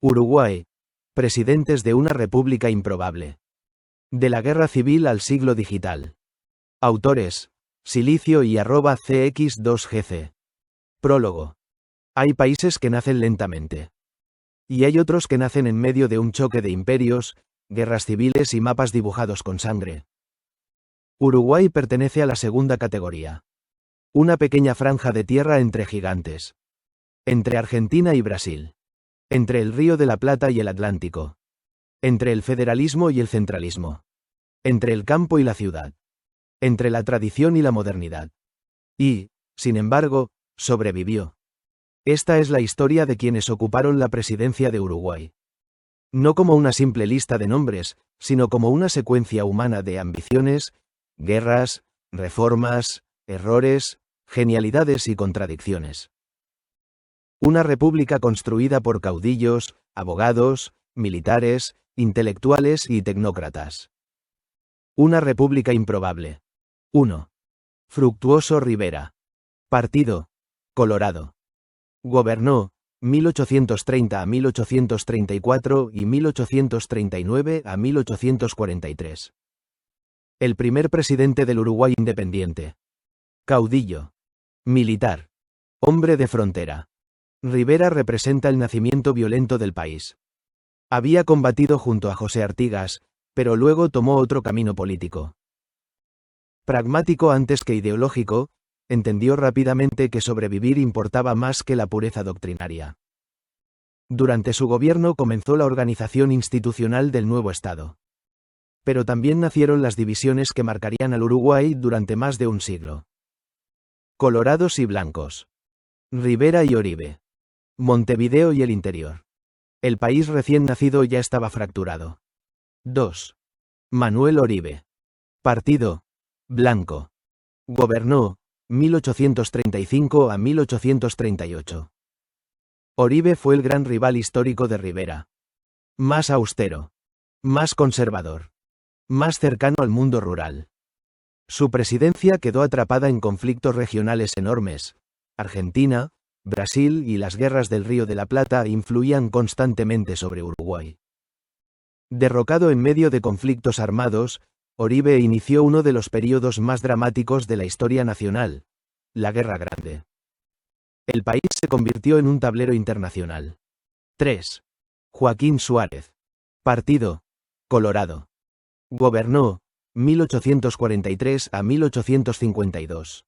Uruguay. Presidentes de una república improbable. De la guerra civil al siglo digital. Autores: Silicio y @cx2gc. Prólogo. Hay países que nacen lentamente. Y hay otros que nacen en medio de un choque de imperios, guerras civiles y mapas dibujados con sangre. Uruguay pertenece a la segunda categoría. Una pequeña franja de tierra entre gigantes. Entre Argentina y Brasil. Entre el Río de la Plata y el Atlántico. Entre el federalismo y el centralismo. Entre el campo y la ciudad. Entre la tradición y la modernidad. Y, sin embargo, sobrevivió. Esta es la historia de quienes ocuparon la presidencia de Uruguay. No como una simple lista de nombres, sino como una secuencia humana de ambiciones, guerras, reformas, errores, genialidades y contradicciones. Una república construida por caudillos, abogados, militares, intelectuales y tecnócratas. Una república improbable. 1. Fructuoso Rivera. Partido: Colorado. Gobernó 1830 a 1834 y 1839 a 1843. El primer presidente del Uruguay independiente. Caudillo. Militar. Hombre de frontera. Rivera representa el nacimiento violento del país. Había combatido junto a José Artigas, pero luego tomó otro camino político. Pragmático antes que ideológico, entendió rápidamente que sobrevivir importaba más que la pureza doctrinaria. Durante su gobierno comenzó la organización institucional del nuevo Estado. Pero también nacieron las divisiones que marcarían al Uruguay durante más de un siglo. Colorados y blancos. Rivera y Oribe. Montevideo y el interior. El país recién nacido ya estaba fracturado. 2. Manuel Oribe. Partido: Blanco. Gobernó 1835 a 1838. Oribe fue el gran rival histórico de Rivera. Más austero. Más conservador. Más cercano al mundo rural. Su presidencia quedó atrapada en conflictos regionales enormes. Argentina, Brasil y las guerras del Río de la Plata influían constantemente sobre Uruguay. Derrocado en medio de conflictos armados, Oribe inició uno de los períodos más dramáticos de la historia nacional, la Guerra Grande. El país se convirtió en un tablero internacional. 3. Joaquín Suárez. Partido: Colorado. Gobernó 1843 a 1852.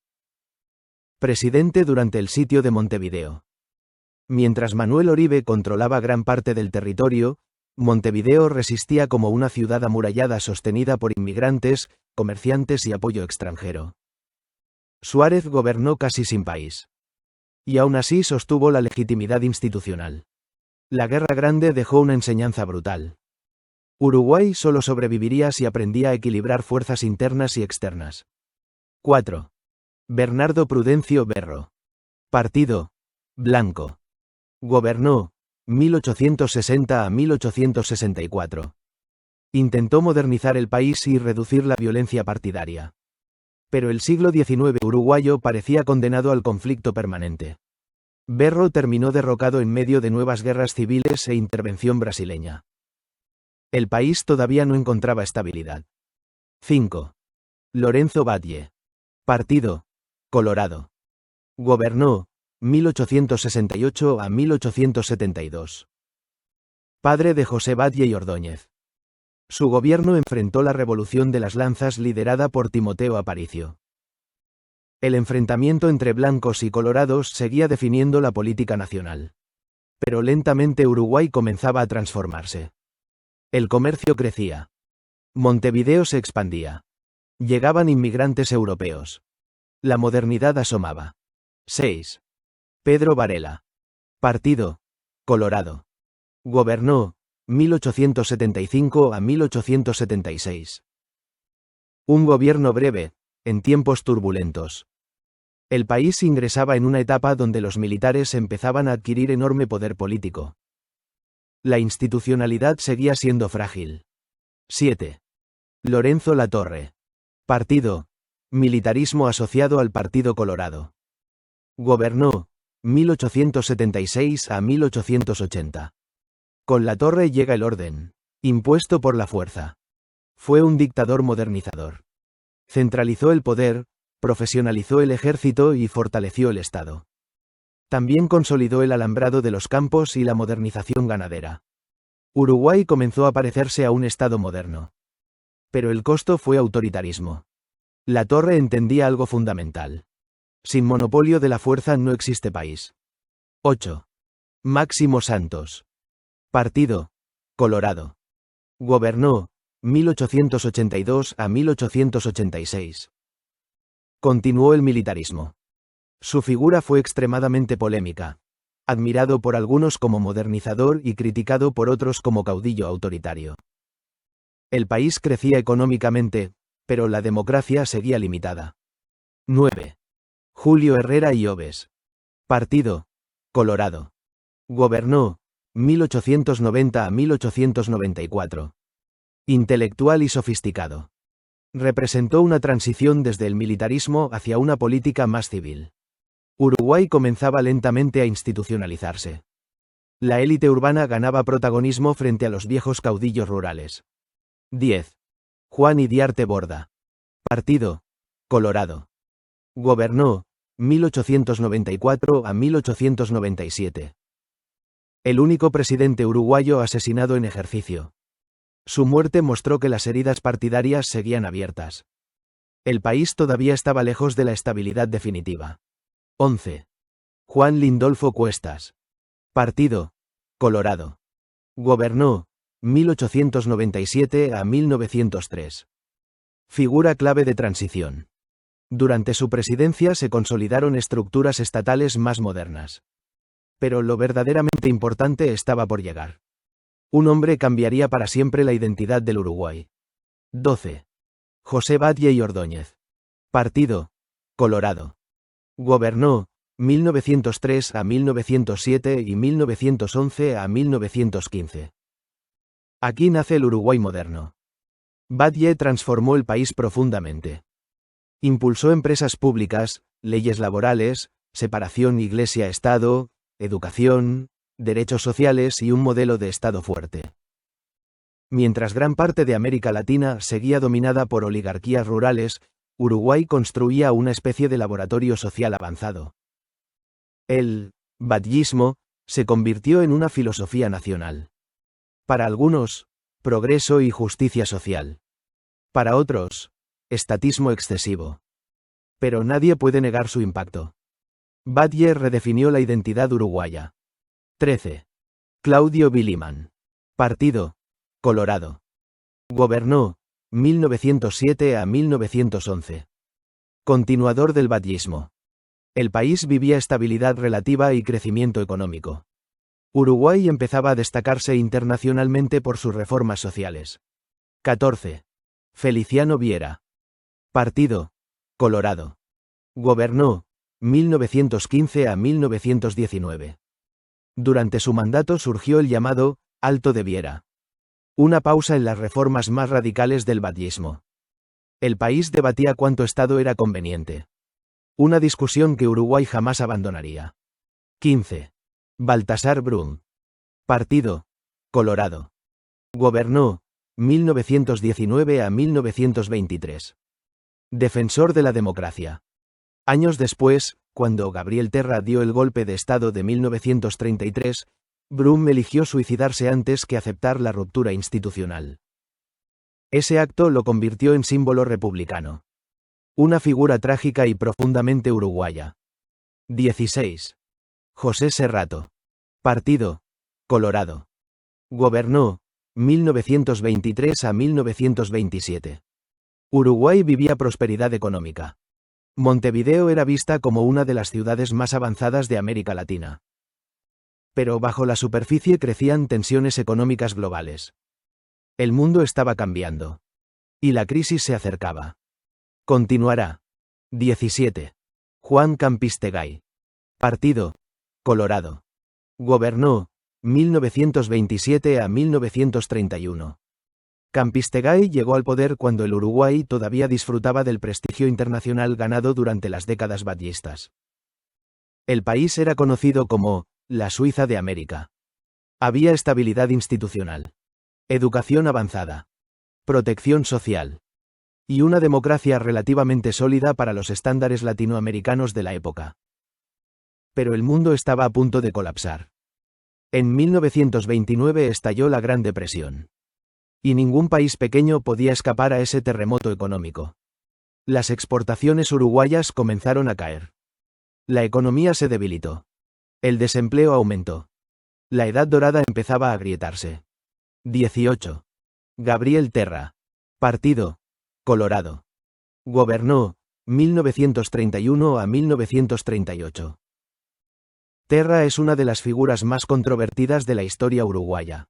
Presidente durante el sitio de Montevideo. Mientras Manuel Oribe controlaba gran parte del territorio, Montevideo resistía como una ciudad amurallada sostenida por inmigrantes, comerciantes y apoyo extranjero. Suárez gobernó casi sin país. Y aún así sostuvo la legitimidad institucional. La Guerra Grande dejó una enseñanza brutal. Uruguay solo sobreviviría si aprendía a equilibrar fuerzas internas y externas. 4. Bernardo Prudencio Berro. Partido: Blanco. Gobernó 1860 a 1864. Intentó modernizar el país y reducir la violencia partidaria. Pero el siglo XIX uruguayo parecía condenado al conflicto permanente. Berro terminó derrocado en medio de nuevas guerras civiles e intervención brasileña. El país todavía no encontraba estabilidad. 5. Lorenzo Batlle. Partido: Colorado. Gobernó 1868 a 1872. Padre de José Batlle y Ordóñez. Su gobierno enfrentó la Revolución de las Lanzas liderada por Timoteo Aparicio. El enfrentamiento entre blancos y colorados seguía definiendo la política nacional. Pero lentamente Uruguay comenzaba a transformarse. El comercio crecía. Montevideo se expandía. Llegaban inmigrantes europeos. La modernidad asomaba. 6. Pedro Varela. Partido: Colorado. Gobernó 1875 a 1876. Un gobierno breve, en tiempos turbulentos. El país ingresaba en una etapa donde los militares empezaban a adquirir enorme poder político. La institucionalidad seguía siendo frágil. 7. Lorenzo Latorre. Partido: Militarismo asociado al Partido Colorado. Gobernó 1876 a 1880. Con Latorre llega el orden, impuesto por la fuerza. Fue un dictador modernizador. Centralizó el poder, profesionalizó el ejército y fortaleció el Estado. También consolidó el alambrado de los campos y la modernización ganadera. Uruguay comenzó a parecerse a un Estado moderno. Pero el costo fue autoritarismo. Latorre entendía algo fundamental. Sin monopolio de la fuerza no existe país. 8. Máximo Santos. Partido Colorado. Gobernó 1882 a 1886. Continuó el militarismo. Su figura fue extremadamente polémica, admirado por algunos como modernizador y criticado por otros como caudillo autoritario. El país crecía económicamente, pero la democracia seguía limitada. 9. Julio Herrera y Oves. Partido Colorado. Gobernó 1890 a 1894. Intelectual y sofisticado. Representó una transición desde el militarismo hacia una política más civil. Uruguay comenzaba lentamente a institucionalizarse. La élite urbana ganaba protagonismo frente a los viejos caudillos rurales. 10. Juan Idiarte Borda. Partido Colorado. Gobernó 1894 a 1897. El único presidente uruguayo asesinado en ejercicio. Su muerte mostró que las heridas partidarias seguían abiertas. El país todavía estaba lejos de la estabilidad definitiva. 11. Juan Lindolfo Cuestas. Partido Colorado. Gobernó 1897 a 1903. Figura clave de transición. Durante su presidencia se consolidaron estructuras estatales más modernas. Pero lo verdaderamente importante estaba por llegar. Un hombre cambiaría para siempre la identidad del Uruguay. 12. José Batlle y Ordóñez. Partido Colorado. Gobernó 1903 a 1907 y 1911 a 1915. Aquí nace el Uruguay moderno. Batlle transformó el país profundamente. Impulsó empresas públicas, leyes laborales, separación Iglesia-Estado, educación, derechos sociales y un modelo de Estado fuerte. Mientras gran parte de América Latina seguía dominada por oligarquías rurales, Uruguay construía una especie de laboratorio social avanzado. El batllismo se convirtió en una filosofía nacional. Para algunos, progreso y justicia social. Para otros, estatismo excesivo. Pero nadie puede negar su impacto. Batlle redefinió la identidad uruguaya. 13. Claudio Biliman. Partido Colorado. Gobernó 1907 a 1911. Continuador del batllismo. El país vivía estabilidad relativa y crecimiento económico. Uruguay empezaba a destacarse internacionalmente por sus reformas sociales. 14. Feliciano Viera. Partido Colorado. Gobernó 1915 a 1919. Durante su mandato surgió el llamado Alto de Viera. Una pausa en las reformas más radicales del batllismo. El país debatía cuánto Estado era conveniente. Una discusión que Uruguay jamás abandonaría. 15. Baltasar Brum. Partido Colorado. Gobernó 1919 a 1923. Defensor de la democracia. Años después, cuando Gabriel Terra dio el golpe de Estado de 1933, Brum eligió suicidarse antes que aceptar la ruptura institucional. Ese acto lo convirtió en símbolo republicano. Una figura trágica y profundamente uruguaya. 16. José Serrato. Partido Colorado. Gobernó 1923 a 1927. Uruguay vivía prosperidad económica. Montevideo era vista como una de las ciudades más avanzadas de América Latina. Pero bajo la superficie crecían tensiones económicas globales. El mundo estaba cambiando. Y la crisis se acercaba. Continuará. 17. Juan Campistegay. Partido Colorado. Gobernó 1927 a 1931. Campistegay llegó al poder cuando el Uruguay todavía disfrutaba del prestigio internacional ganado durante las décadas batllistas. El país era conocido como la Suiza de América. Había estabilidad institucional, educación avanzada, protección social y una democracia relativamente sólida para los estándares latinoamericanos de la época. Pero el mundo estaba a punto de colapsar. En 1929 estalló la Gran Depresión. Y ningún país pequeño podía escapar a ese terremoto económico. Las exportaciones uruguayas comenzaron a caer. La economía se debilitó. El desempleo aumentó. La edad dorada empezaba a agrietarse. 18. Gabriel Terra. Partido Colorado. Gobernó 1931 a 1938. Terra es una de las figuras más controvertidas de la historia uruguaya.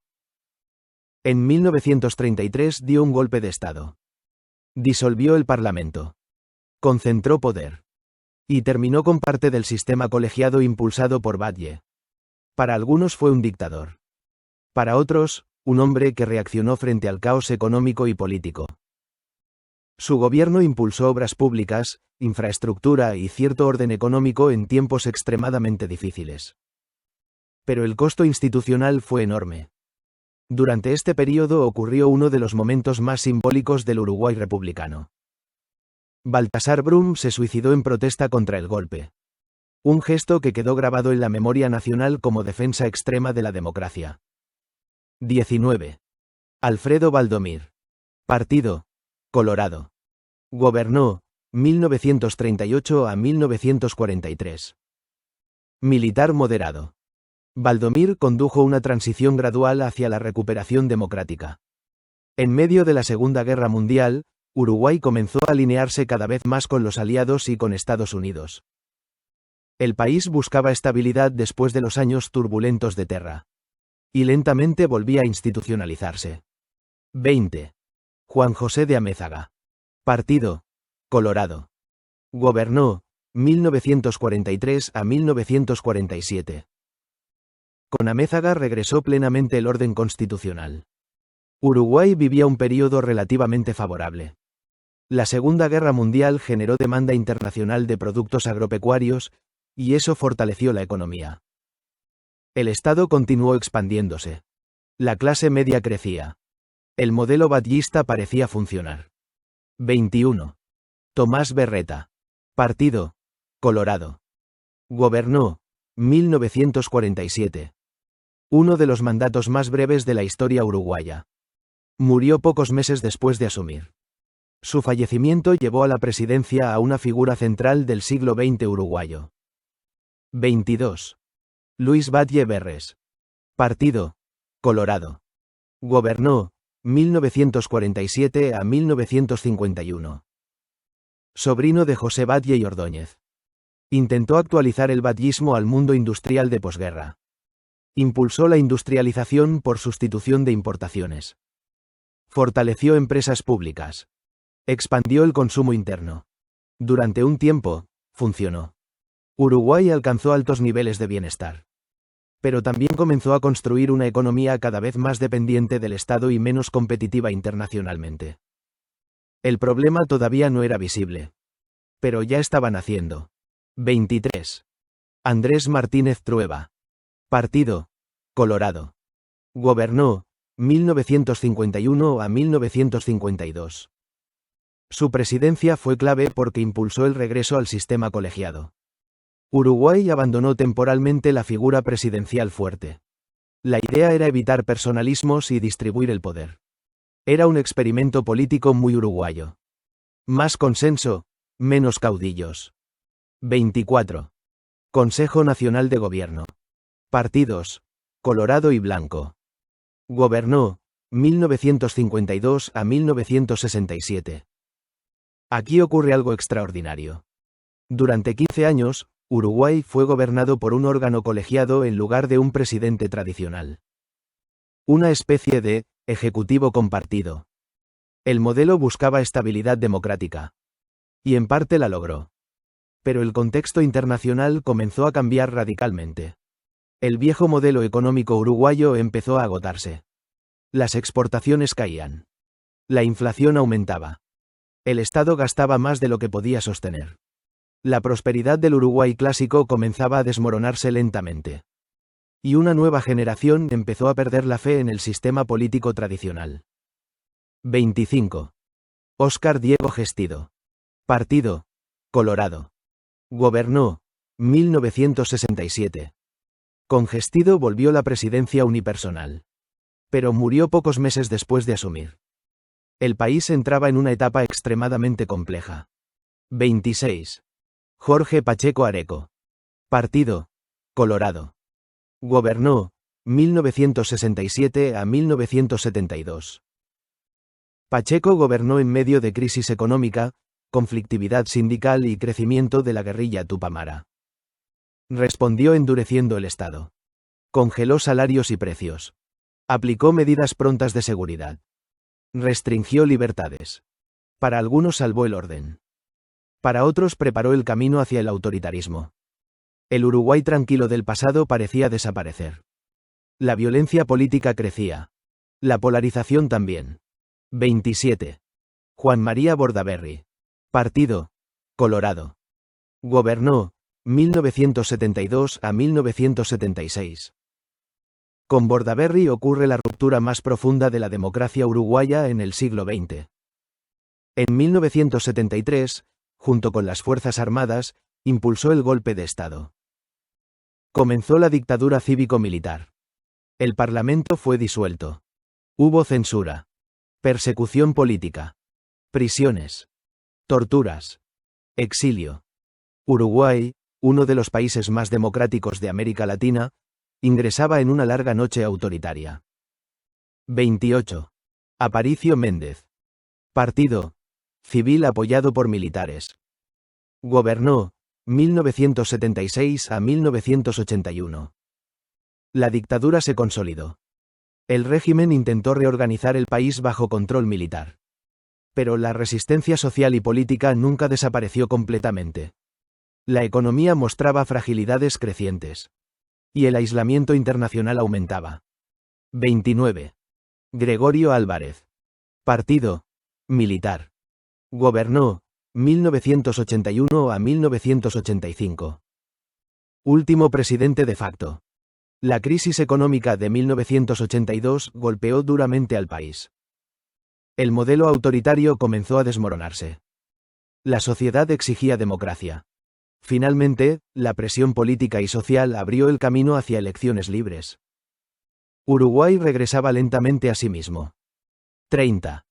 En 1933 dio un golpe de Estado. Disolvió el Parlamento. Concentró poder. Y terminó con parte del sistema colegiado impulsado por Batlle. Para algunos fue un dictador. Para otros, un hombre que reaccionó frente al caos económico y político. Su gobierno impulsó obras públicas, infraestructura y cierto orden económico en tiempos extremadamente difíciles. Pero el costo institucional fue enorme. Durante este período ocurrió uno de los momentos más simbólicos del Uruguay republicano. Baltasar Brum se suicidó en protesta contra el golpe. Un gesto que quedó grabado en la memoria nacional como defensa extrema de la democracia. 19. Alfredo Baldomir. Partido Colorado. Gobernó 1938 a 1943. Militar moderado. Baldomir condujo una transición gradual hacia la recuperación democrática. En medio de la Segunda Guerra Mundial, Uruguay comenzó a alinearse cada vez más con los aliados y con Estados Unidos. El país buscaba estabilidad después de los años turbulentos de Terra. Y lentamente volvía a institucionalizarse. 20. Juan José de Amézaga. Partido Colorado. Gobernó 1943 a 1947. Con Amézaga regresó plenamente el orden constitucional. Uruguay vivía un período relativamente favorable. La Segunda Guerra Mundial generó demanda internacional de productos agropecuarios, y eso fortaleció la economía. El Estado continuó expandiéndose. La clase media crecía. El modelo batllista parecía funcionar. 21. Tomás Berreta. Partido Colorado. Gobernó 1947. Uno de los mandatos más breves de la historia uruguaya. Murió pocos meses después de asumir. Su fallecimiento llevó a la presidencia a una figura central del siglo XX uruguayo. 22. Luis Batlle Berres. Partido Colorado. Gobernó 1947 a 1951. Sobrino de José Batlle y Ordóñez. Intentó actualizar el batllismo al mundo industrial de posguerra. Impulsó la industrialización por sustitución de importaciones. Fortaleció empresas públicas. Expandió el consumo interno. Durante un tiempo, funcionó. Uruguay alcanzó altos niveles de bienestar. Pero también comenzó a construir una economía cada vez más dependiente del Estado y menos competitiva internacionalmente. El problema todavía no era visible. Pero ya estaba naciendo. 23. Andrés Martínez Trueba. Partido Colorado. Gobernó 1951 a 1952. Su presidencia fue clave porque impulsó el regreso al sistema colegiado. Uruguay abandonó temporalmente la figura presidencial fuerte. La idea era evitar personalismos y distribuir el poder. Era un experimento político muy uruguayo. Más consenso, menos caudillos. 24. Consejo Nacional de Gobierno. Partidos Colorado y Blanco. Gobernó 1952 a 1967. Aquí ocurre algo extraordinario. Durante 15 años, Uruguay fue gobernado por un órgano colegiado en lugar de un presidente tradicional. Una especie de ejecutivo compartido. El modelo buscaba estabilidad democrática. Y en parte la logró. Pero el contexto internacional comenzó a cambiar radicalmente. El viejo modelo económico uruguayo empezó a agotarse. Las exportaciones caían. La inflación aumentaba. El Estado gastaba más de lo que podía sostener. La prosperidad del Uruguay clásico comenzaba a desmoronarse lentamente. Y una nueva generación empezó a perder la fe en el sistema político tradicional. 25. Óscar Diego Gestido. Partido Colorado. Gobernó 1967. Con Gestido volvió la presidencia unipersonal. Pero murió pocos meses después de asumir. El país entraba en una etapa extremadamente compleja. 26. Jorge Pacheco Areco. Partido Colorado. Gobernó 1967 a 1972. Pacheco gobernó en medio de crisis económica, conflictividad sindical y crecimiento de la guerrilla tupamara. Respondió endureciendo el Estado. Congeló salarios y precios. Aplicó medidas prontas de seguridad. Restringió libertades. Para algunos salvó el orden. Para otros preparó el camino hacia el autoritarismo. El Uruguay tranquilo del pasado parecía desaparecer. La violencia política crecía. La polarización también. 27. Juan María Bordaberry. Partido Colorado. Gobernó 1972 a 1976. Con Bordaberry ocurre la ruptura más profunda de la democracia uruguaya en el siglo XX. En 1973, junto con las Fuerzas Armadas, impulsó el golpe de Estado. Comenzó la dictadura cívico-militar. El Parlamento fue disuelto. Hubo censura. Persecución política. Prisiones. Torturas. Exilio. Uruguay, uno de los países más democráticos de América Latina, ingresaba en una larga noche autoritaria. 28. Aparicio Méndez. Partido Civil apoyado por militares. Gobernó 1976 a 1981. La dictadura se consolidó. El régimen intentó reorganizar el país bajo control militar. Pero la resistencia social y política nunca desapareció completamente. La economía mostraba fragilidades crecientes. Y el aislamiento internacional aumentaba. 29. Gregorio Álvarez. Partido Militar. Gobernó 1981 a 1985. Último presidente de facto. La crisis económica de 1982 golpeó duramente al país. El modelo autoritario comenzó a desmoronarse. La sociedad exigía democracia. Finalmente, la presión política y social abrió el camino hacia elecciones libres. Uruguay regresaba lentamente a sí mismo. 30.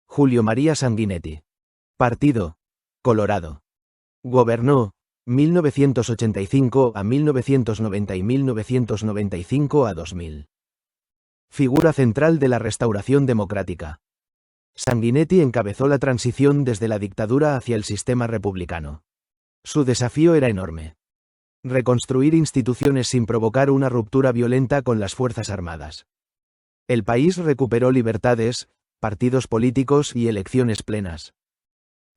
Julio María Sanguinetti. Partido Colorado. Gobernó 1985 a 1990 y 1995 a 2000. Figura central de la restauración democrática. Sanguinetti encabezó la transición desde la dictadura hacia el sistema republicano. Su desafío era enorme. Reconstruir instituciones sin provocar una ruptura violenta con las Fuerzas Armadas. El país recuperó libertades, partidos políticos y elecciones plenas.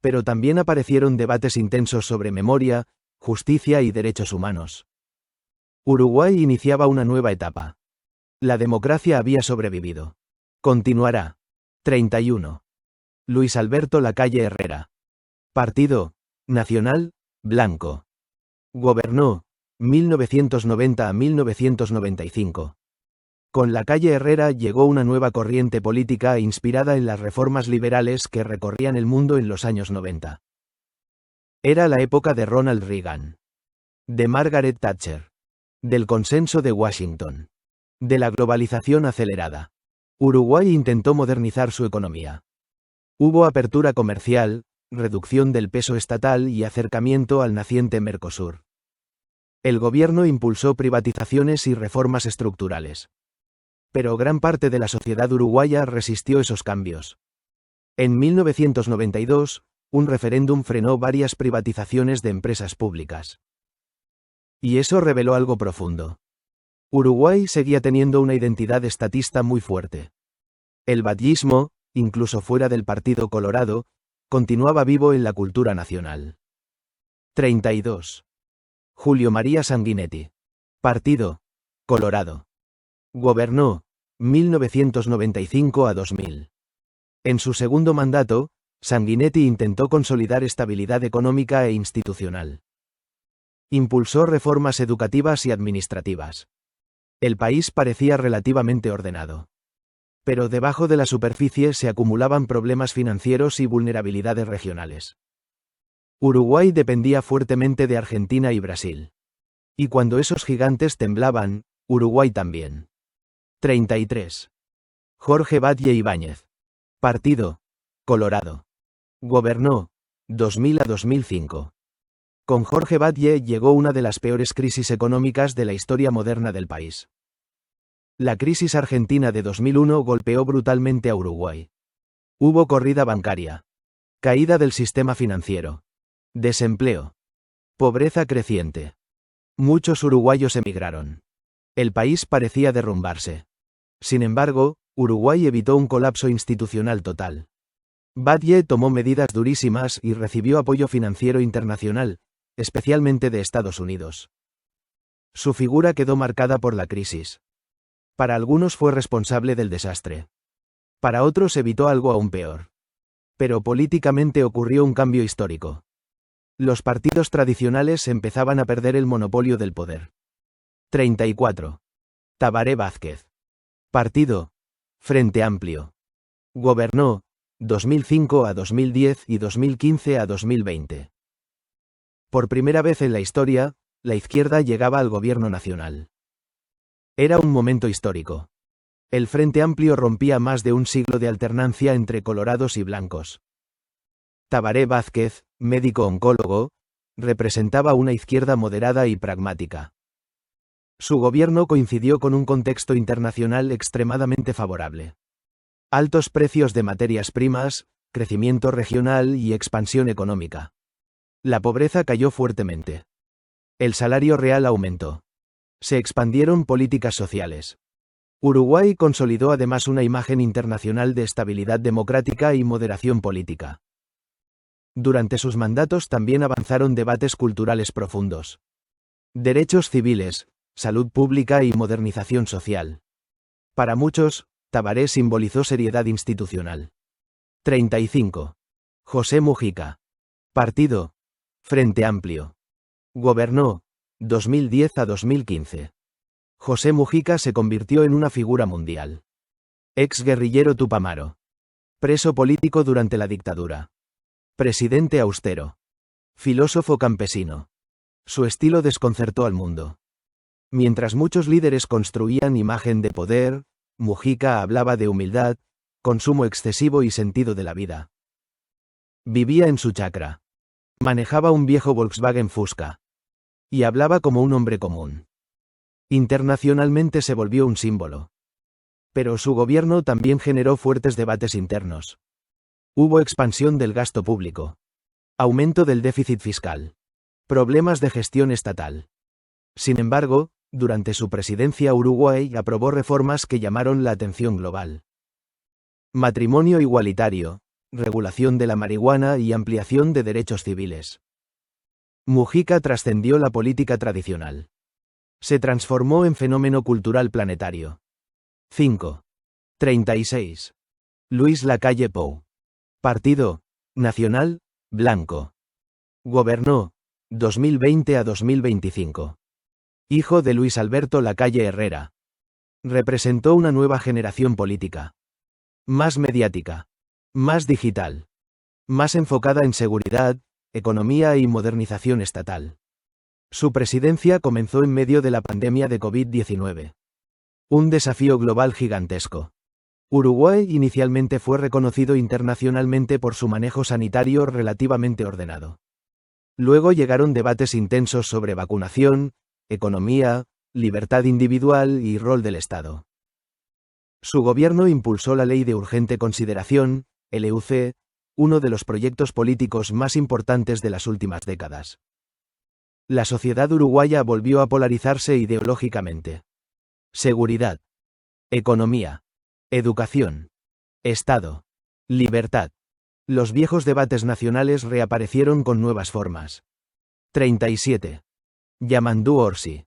Pero también aparecieron debates intensos sobre memoria, justicia y derechos humanos. Uruguay iniciaba una nueva etapa. La democracia había sobrevivido. Continuará. 31. Luis Alberto Lacalle Herrera. Partido Nacional Blanco. Gobernó 1990 a 1995. Con Lacalle Herrera llegó una nueva corriente política inspirada en las reformas liberales que recorrían el mundo en los años 90. Era la época de Ronald Reagan, de Margaret Thatcher, del consenso de Washington, de la globalización acelerada. Uruguay intentó modernizar su economía. Hubo apertura comercial, reducción del peso estatal y acercamiento al naciente Mercosur. El gobierno impulsó privatizaciones y reformas estructurales. Pero gran parte de la sociedad uruguaya resistió esos cambios. En 1992, un referéndum frenó varias privatizaciones de empresas públicas. Y eso reveló algo profundo. Uruguay seguía teniendo una identidad estatista muy fuerte. El batllismo, incluso fuera del Partido Colorado, continuaba vivo en la cultura nacional. 32. Julio María Sanguinetti. Partido Colorado. Gobernó 1995 a 2000. En su segundo mandato, Sanguinetti intentó consolidar estabilidad económica e institucional. Impulsó reformas educativas y administrativas. El país parecía relativamente ordenado. Pero debajo de la superficie se acumulaban problemas financieros y vulnerabilidades regionales. Uruguay dependía fuertemente de Argentina y Brasil. Y cuando esos gigantes temblaban, Uruguay también. 33. Jorge Batlle Ibáñez. Partido: Colorado. Gobernó 2000 a 2005. Con Jorge Batlle llegó una de las peores crisis económicas de la historia moderna del país. La crisis argentina de 2001 golpeó brutalmente a Uruguay. Hubo corrida bancaria. Caída del sistema financiero. Desempleo. Pobreza creciente. Muchos uruguayos emigraron. El país parecía derrumbarse. Sin embargo, Uruguay evitó un colapso institucional total. Batlle tomó medidas durísimas y recibió apoyo financiero internacional, especialmente de Estados Unidos. Su figura quedó marcada por la crisis. Para algunos fue responsable del desastre. Para otros evitó algo aún peor. Pero políticamente ocurrió un cambio histórico. Los partidos tradicionales empezaban a perder el monopolio del poder. 34. Tabaré Vázquez. Partido: Frente Amplio. Gobernó 2005 a 2010 y 2015 a 2020. Por primera vez en la historia, la izquierda llegaba al gobierno nacional. Era un momento histórico. El Frente Amplio rompía más de un siglo de alternancia entre colorados y blancos. Tabaré Vázquez, médico oncólogo, representaba una izquierda moderada y pragmática. Su gobierno coincidió con un contexto internacional extremadamente favorable. Altos precios de materias primas, crecimiento regional y expansión económica. La pobreza cayó fuertemente. El salario real aumentó. Se expandieron políticas sociales. Uruguay consolidó además una imagen internacional de estabilidad democrática y moderación política. Durante sus mandatos también avanzaron debates culturales profundos. Derechos civiles, salud pública y modernización social. Para muchos, Tabaré simbolizó seriedad institucional. 35. José Mujica. Partido: Frente Amplio. Gobernó 2010 a 2015. José Mujica se convirtió en una figura mundial. Ex guerrillero tupamaro. Preso político durante la dictadura. Presidente austero. Filósofo campesino. Su estilo desconcertó al mundo. Mientras muchos líderes construían imagen de poder, Mujica hablaba de humildad, consumo excesivo y sentido de la vida. Vivía en su chacra. Manejaba un viejo Volkswagen Fusca. Y hablaba como un hombre común. Internacionalmente se volvió un símbolo. Pero su gobierno también generó fuertes debates internos. Hubo expansión del gasto público. Aumento del déficit fiscal. Problemas de gestión estatal. Sin embargo, durante su presidencia Uruguay aprobó reformas que llamaron la atención global. Matrimonio igualitario, regulación de la marihuana y ampliación de derechos civiles. Mujica trascendió la política tradicional. Se transformó en fenómeno cultural planetario. 5. 36. Luis Lacalle Pou. Partido: Nacional, blanco. Gobernó 2020 a 2025. Hijo de Luis Alberto Lacalle Herrera. Representó una nueva generación política. Más mediática. Más digital. Más enfocada en seguridad, economía y modernización estatal. Su presidencia comenzó en medio de la pandemia de COVID-19. Un desafío global gigantesco. Uruguay inicialmente fue reconocido internacionalmente por su manejo sanitario relativamente ordenado. Luego llegaron debates intensos sobre vacunación, economía, libertad individual y rol del Estado. Su gobierno impulsó la Ley de Urgente Consideración, LUC, uno de los proyectos políticos más importantes de las últimas décadas. La sociedad uruguaya volvió a polarizarse ideológicamente. Seguridad. Economía. Educación. Estado. Libertad. Los viejos debates nacionales reaparecieron con nuevas formas. 37. Yamandú Orsi.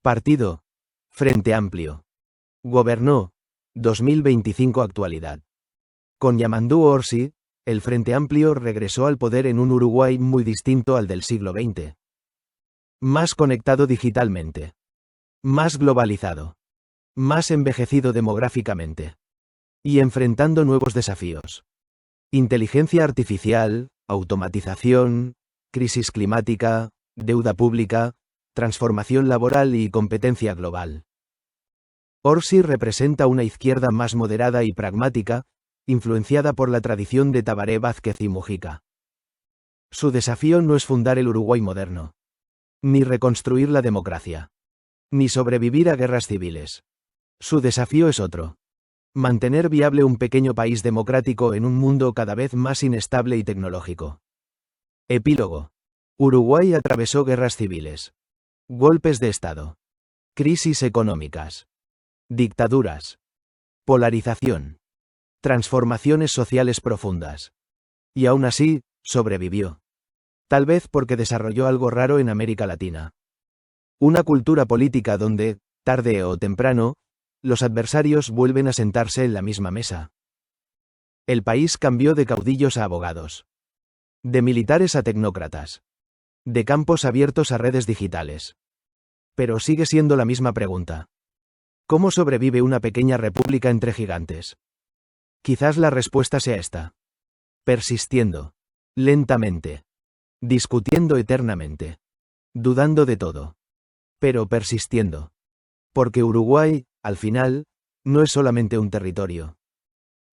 Partido: Frente Amplio. Gobernó 2025 actualidad. Con Yamandú Orsi, el Frente Amplio regresó al poder en un Uruguay muy distinto al del siglo XX. Más conectado digitalmente. Más globalizado. más envejecido demográficamente. Y enfrentando nuevos desafíos. Inteligencia artificial, automatización, crisis climática, deuda pública, transformación laboral y competencia global. Orsi representa una izquierda más moderada y pragmática, influenciada por la tradición de Tabaré Vázquez y Mujica. Su desafío no es fundar el Uruguay moderno, ni reconstruir la democracia, ni sobrevivir a guerras civiles. Su desafío es otro: mantener viable un pequeño país democrático en un mundo cada vez más inestable y tecnológico. Epílogo. Uruguay atravesó guerras civiles, golpes de Estado, crisis económicas, dictaduras, polarización, transformaciones sociales profundas. Y aún así, sobrevivió. Tal vez porque desarrolló algo raro en América Latina. Una cultura política donde, tarde o temprano, los adversarios vuelven a sentarse en la misma mesa. El país cambió de caudillos a abogados, de militares a tecnócratas, de campos abiertos a redes digitales. Pero sigue siendo la misma pregunta: ¿cómo sobrevive una pequeña república entre gigantes? Quizás la respuesta sea esta: persistiendo, lentamente, discutiendo eternamente, dudando de todo, pero persistiendo. Porque Uruguay, al final, no es solamente un territorio.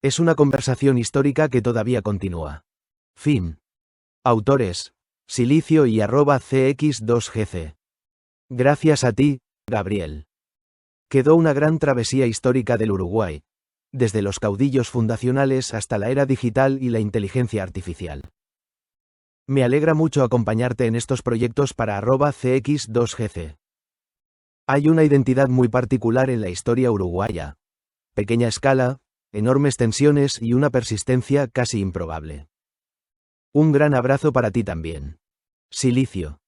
Es una conversación histórica que todavía continúa. Fin. Autores: Silicio y @cx2gc. Gracias a ti, Gabriel. Quedó una gran travesía histórica del Uruguay, desde los caudillos fundacionales hasta la era digital y la inteligencia artificial. Me alegra mucho acompañarte en estos proyectos para @cx2gc. Hay una identidad muy particular en la historia uruguaya. Pequeña escala, enormes tensiones y una persistencia casi improbable. Un gran abrazo para ti también. Silicio.